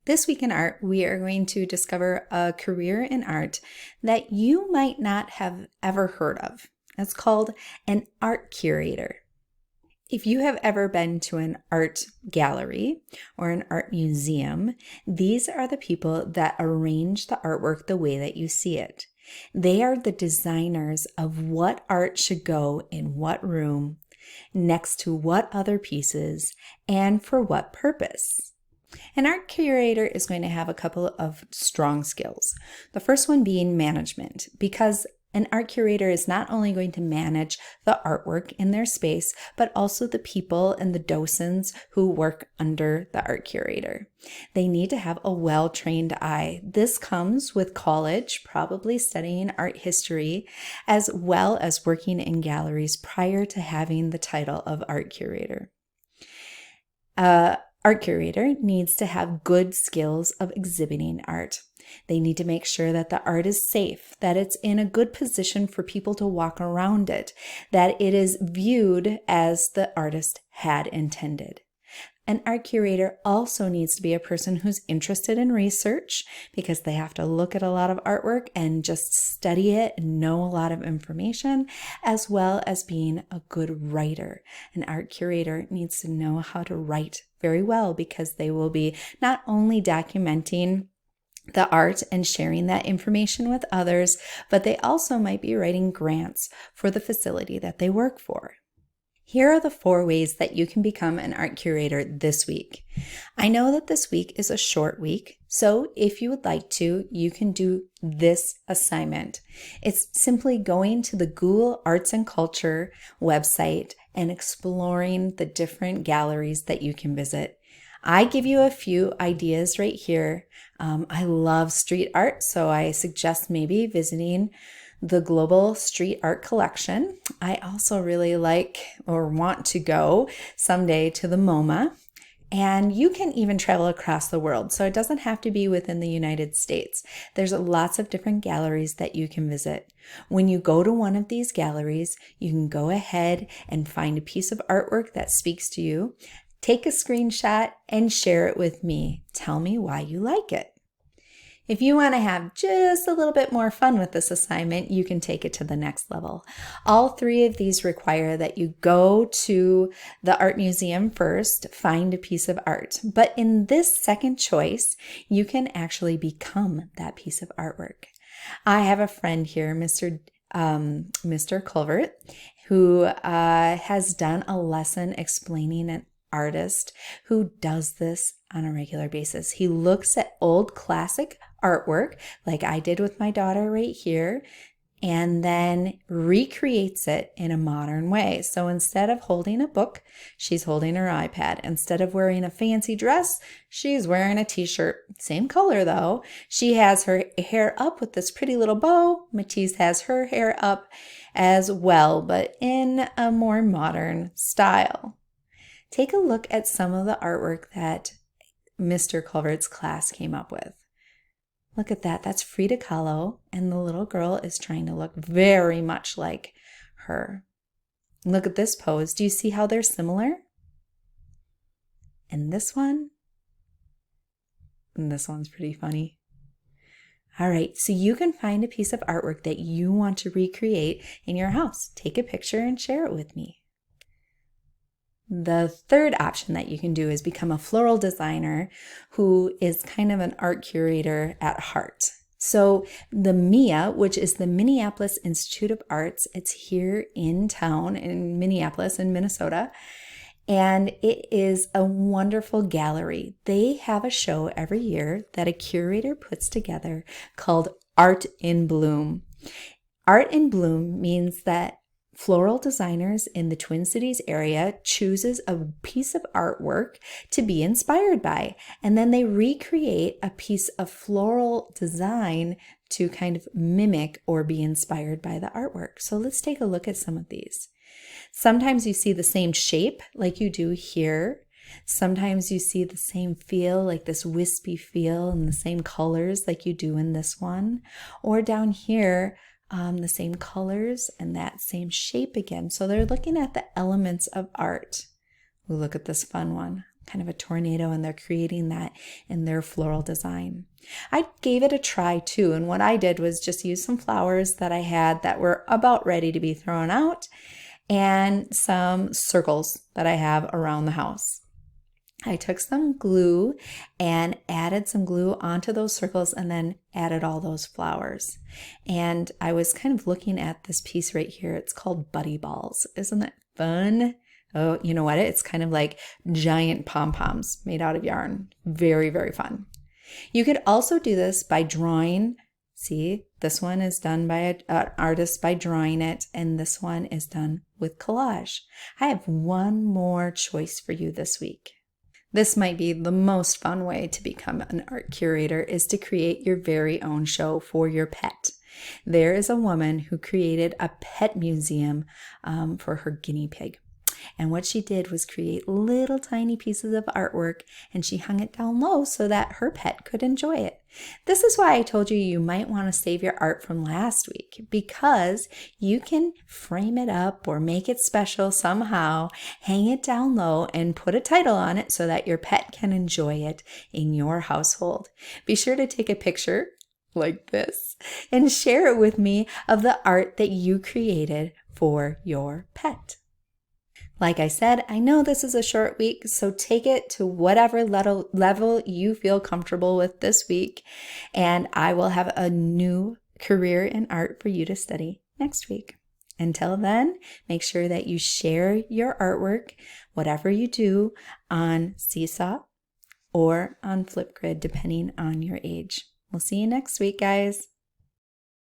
This week in art, we are going to discover a career in art that you might not have ever heard of. It's called an art curator. If you have ever been to an art gallery or an art museum, these are the people that arrange the artwork the way that you see it. They are the designers of what art should go in what room, next to what other pieces, and for what purpose. An art curator is going to have a couple of strong skills. The first one being management, because an art curator is not only going to manage the artwork in their space, but also the people and the docents who work under the art curator. They need to have a well-trained eye. This comes with college, probably studying art history, as well as working in galleries prior to having the title of art curator. Art curator needs to have good skills of exhibiting art. They need to make sure that the art is safe, that it's in a good position for people to walk around it, that it is viewed as the artist had intended. An art curator also needs to be a person who's interested in research, because they have to look at a lot of artwork and just study it and know a lot of information, as well as being a good writer. An art curator needs to know how to write very well, because they will be not only documenting the art and sharing that information with others, but they also might be writing grants for the facility that they work for. Here are the 4 ways that you can become an art curator this week. I know that this week is a short week, so if you would like to, you can do this assignment. It's simply going to the Google Arts and Culture website and exploring the different galleries that you can visit. I give you a few ideas right here. I love street art, so I suggest maybe visiting the Global Street Art Collection. I also really like or want to go someday to the MoMA. And you can even travel across the world, so it doesn't have to be within the United States. There's lots of different galleries that you can visit. When you go to one of these galleries, you can go ahead and find a piece of artwork that speaks to you. Take a screenshot and share it with me. Tell me why you like it. If you want to have just a little bit more fun with this assignment, you can take it to the next level. All 3 of these require that you go to the art museum first, find a piece of art. But in this second choice, you can actually become that piece of artwork. I have a friend here, Mr. Culvert, who has done a lesson explaining an artist who does this on a regular basis. He looks at old classic artwork, like I did with my daughter right here, and then recreates it in a modern way. So instead of holding a book, she's holding her iPad. Instead of wearing a fancy dress, she's wearing a t-shirt. Same color though. She has her hair up with this pretty little bow. Matisse has her hair up as well, but in a more modern style. Take a look at some of the artwork that Mr. Culvert's class came up with. Look at that. That's Frida Kahlo, and the little girl is trying to look very much like her. Look at this pose. Do you see how they're similar? And this one? And this one's pretty funny. All right, so you can find a piece of artwork that you want to recreate in your house. Take a picture and share it with me. The third option that you can do is become a floral designer who is kind of an art curator at heart. So the MIA, which is the Minneapolis Institute of Arts, it's here in town in Minneapolis in Minnesota, and it is a wonderful gallery. They have a show every year that a curator puts together called Art in Bloom. Art in Bloom means that floral designers in the Twin Cities area chooses a piece of artwork to be inspired by, and then they recreate a piece of floral design to kind of mimic or be inspired by the artwork. So let's take a look at some of these. Sometimes you see the same shape like you do here. Sometimes you see the same feel, like this wispy feel, and the same colors like you do in this one. Or down here, the same colors and that same shape again. So they're looking at the elements of art. Ooh, look at this fun one. kind of a tornado, and they're creating that in their floral design. I gave it a try too, and what I did was just use some flowers that I had that were about ready to be thrown out and some circles that I have around the house. I took some glue and added some glue onto those circles and then added all those flowers. And I was kind of looking at this piece right here. It's called Buddy Balls. Isn't that fun? Oh, you know what? It's kind of like giant pom-poms made out of yarn. Very, very fun. You could also do this by drawing. See, this one is done by an artist by drawing it, and this one is done with collage. I have one more choice for you this week. This might be the most fun way to become an art curator, is to create your very own show for your pet. There is a woman who created a pet museum for her guinea pig. And what she did was create little tiny pieces of artwork, and she hung it down low so that her pet could enjoy it. This is why I told you you might want to save your art from last week, because you can frame it up or make it special somehow, hang it down low, and put a title on it so that your pet can enjoy it in your household. Be sure to take a picture like this and share it with me of the art that you created for your pet. Like I said, I know this is a short week, so take it to whatever level you feel comfortable with this week, and I will have a new career in art for you to study next week. Until then, make sure that you share your artwork, whatever you do, on Seesaw or on FlipGrid, depending on your age. We'll see you next week, guys.